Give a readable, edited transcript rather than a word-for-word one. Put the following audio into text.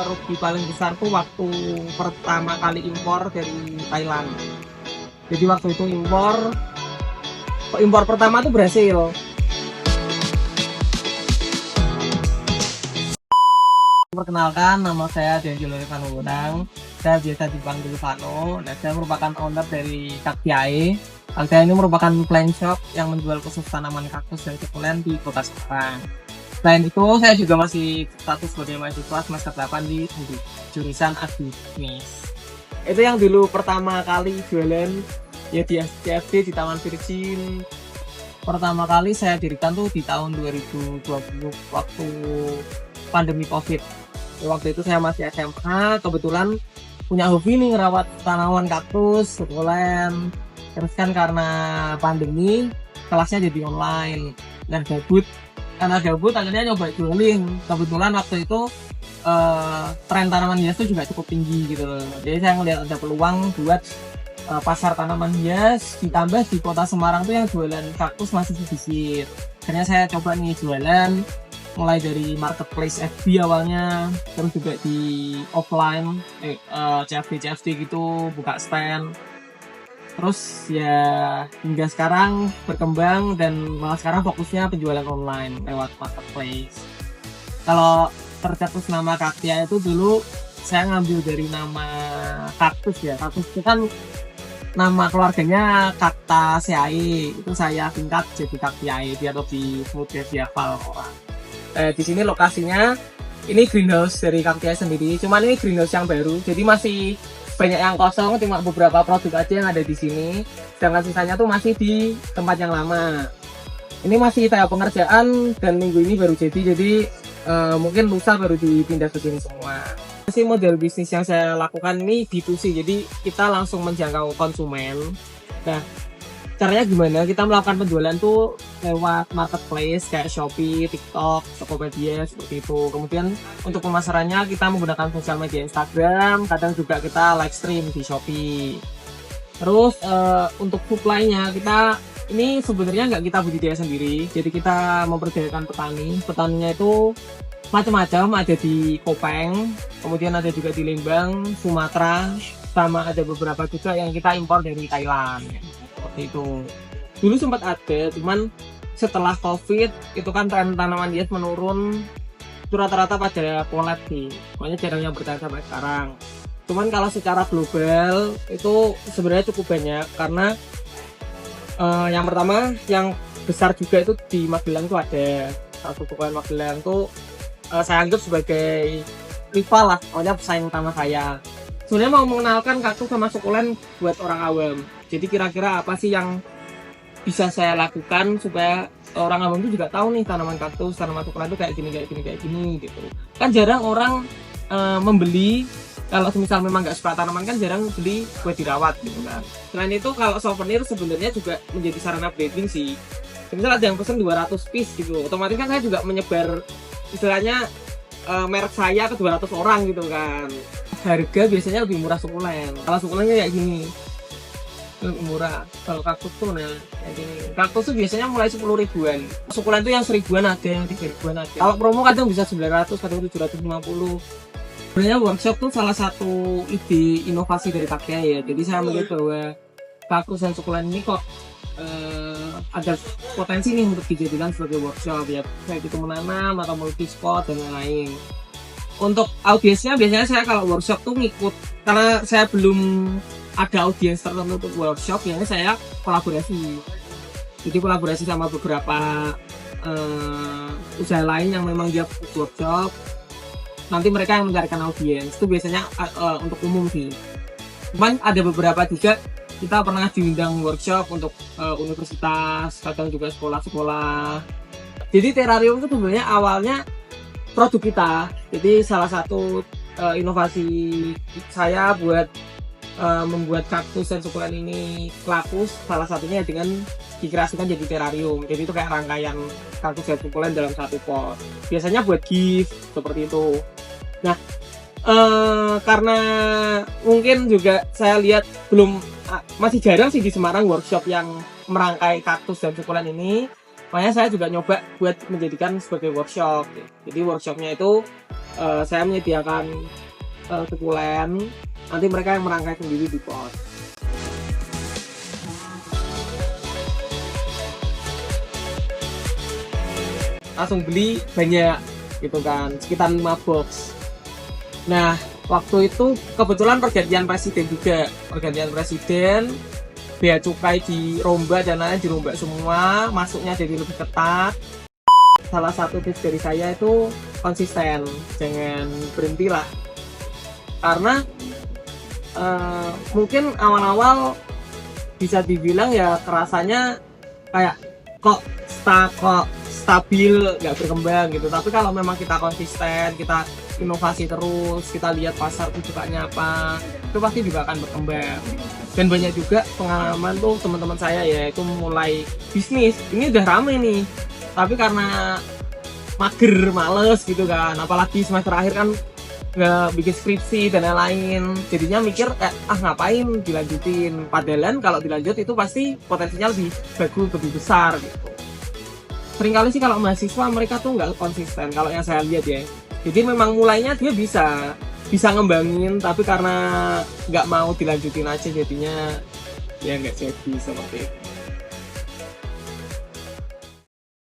rugi paling besar tuh waktu pertama kali impor dari Thailand. Jadi waktu itu impor pertama tuh berhasil. Perkenalkan, nama saya Denjelo Panunang. Saya biasa dipanggil Vano, dan saya merupakan owner dari Kaktiae. Kaktiae ini merupakan plant shop yang menjual khusus tanaman kaktus dan sukulen di Kota Semarang. Selain itu, saya juga masih status sebagai mahasiswa semester 8 di jurusan agribisnis. Itu yang dulu pertama kali jualan ya di SCFD di Taman Virgin. Pertama kali saya dirikan tuh di tahun 2020 waktu pandemi COVID. Waktu itu saya masih SMA, kebetulan punya hobi nih ngerawat tanaman kaktus, sukulen. Terus kan karena pandemi, kelasnya jadi online dan gabut. Karena gabut akhirnya nyoba jualing. Kebetulan waktu itu tren tanaman hias itu juga cukup tinggi gitu loh. Jadi saya ngeliat ada peluang buat pasar tanaman hias, ditambah di Kota Semarang tuh yang jualan kaktus masih sedikit. Akhirnya saya coba nih jualan, mulai dari marketplace FB awalnya, terus juga di offline CFD gitu, buka stand. Terus ya hingga sekarang berkembang dan malah sekarang fokusnya penjualan online lewat marketplace. Kalau tercetus nama Kaktiae itu dulu saya ngambil dari nama kaktus ya. Kaktus itu kan nama keluarganya Cactaceae, itu saya singkat jadi Kaktiae biar lebih mudah dihafal orang. Di sini lokasinya ini greenhouse dari Kaktiae sendiri, cuman ini greenhouse yang baru, jadi masih banyak yang kosong, cuma beberapa produk aja yang ada di sini, sedangkan sisanya tuh masih di tempat yang lama. Ini masih tahap pengerjaan dan minggu ini baru jadi mungkin lusa baru dipindah ke sini semua. Masih model bisnis yang saya lakukan ini B2C, jadi kita langsung menjangkau konsumen. Nah, caranya gimana? Kita melakukan penjualan tuh lewat marketplace kayak Shopee, TikTok, Tokopedia seperti itu. Kemudian untuk pemasarannya kita menggunakan sosial media Instagram, kadang juga kita live stream di Shopee. Terus untuk supply-nya kita ini sebenarnya nggak kita budidaya sendiri, jadi kita memperdayakan petani. Petaninya itu macam-macam, ada di Kopeng, kemudian ada juga di Lembang, Sumatera, sama ada beberapa juga yang kita impor dari Thailand. Seperti itu. Dulu sempat ada, cuman setelah COVID itu kan tren tanaman hias menurun, itu rata-rata pada polet sih, makanya jarang yang bertahan sampai sekarang. Cuman kalau secara global itu sebenarnya cukup banyak, karena yang pertama yang besar juga itu di Magelang tuh ada satu sukulen Magelang tuh saya anggap sebagai rival lah, pokoknya pesaing utama saya. Sebenarnya mau mengenalkan kaktus sama sukulen buat orang awam. Jadi kira-kira apa sih yang bisa saya lakukan supaya orang awam itu juga tahu nih tanaman kaktus, tanaman sukulen itu kayak gini gitu. Kan jarang orang membeli, kalau misal memang nggak suka tanaman kan jarang beli buat dirawat gitu kan. Selain itu kalau souvenir sebenarnya juga menjadi sarana branding sih. Misal ada yang pesen 200 piece gitu, otomatis kan saya juga menyebar istilahnya merek saya ke 200 orang gitu kan. Harga biasanya lebih murah sukulen. Kalau sukulennya kayak gini lebih murah. Kalau kaktus tuh kayak gini. Kaktus tuh biasanya mulai 10 ribuan. Sukulen tuh yang 1000-an ada, yang 3 ribuan ada. Kalau promo kadang bisa 900, kadang 750. Sebenarnya workshop tuh salah satu ide inovasi dari Kaktiae ya. Jadi saya melihat bahwa kaktus dan sukulen ini kok ada potensi nih untuk dijadikan sebagai workshop ya, kayak gitu menanam atau multi spot dan lain-lain. Untuk audiensnya biasanya saya kalau workshop tuh ngikut, karena saya belum ada audiens tertentu untuk workshop, ya saya kolaborasi. Jadi kolaborasi sama beberapa usaha lain yang memang dia workshop. Nanti mereka yang mencarikan audiens, itu biasanya untuk umum sih. Cuman ada beberapa juga kita pernah diundang workshop untuk universitas, kadang juga sekolah-sekolah. Jadi terarium itu sebenarnya awalnya produk kita. Jadi salah satu inovasi saya buat membuat kaktus dan sukulen ini laku, salah satunya dengan dikreasikan jadi terarium. Jadi itu kayak rangkaian kaktus dan sukulen dalam satu pot. Biasanya buat gift seperti itu. Nah, karena mungkin juga saya lihat masih jarang sih di Semarang workshop yang merangkai kaktus dan sukulen ini, makanya saya juga nyoba buat menjadikan sebagai workshop. Jadi workshopnya itu saya menyediakan sekulen, nanti mereka yang merangkai sendiri di pos. Langsung beli banyak gitu kan, sekitar 5 box. Nah, waktu itu kebetulan pergantian presiden juga, bea cukai dirombak dan lain dirombak semua, masuknya jadi lebih ketat. Salah satu tips dari saya itu konsisten, jangan berhenti lah, karena mungkin awal-awal bisa dibilang ya kerasanya kayak kok stabil, nggak berkembang gitu. Tapi kalau memang kita konsisten, kita inovasi terus, kita lihat pasar tujuannya apa, itu pasti juga akan berkembang. Dan banyak juga pengalaman tuh teman-teman saya ya, itu mulai bisnis ini udah rame nih, tapi karena mager, males gitu kan, apalagi semester akhir kan nggak bikin skripsi dan lain-lain, jadinya mikir ngapain dilanjutin, padahal kalau dilanjut itu pasti potensinya lebih bagus, lebih besar gitu. Seringkali sih kalau mahasiswa mereka tuh nggak konsisten kalau yang saya lihat ya. Jadi memang mulainya dia bisa ngembangin, tapi karena nggak mau dilanjutin aja jadinya ya nggak jadi seperti itu.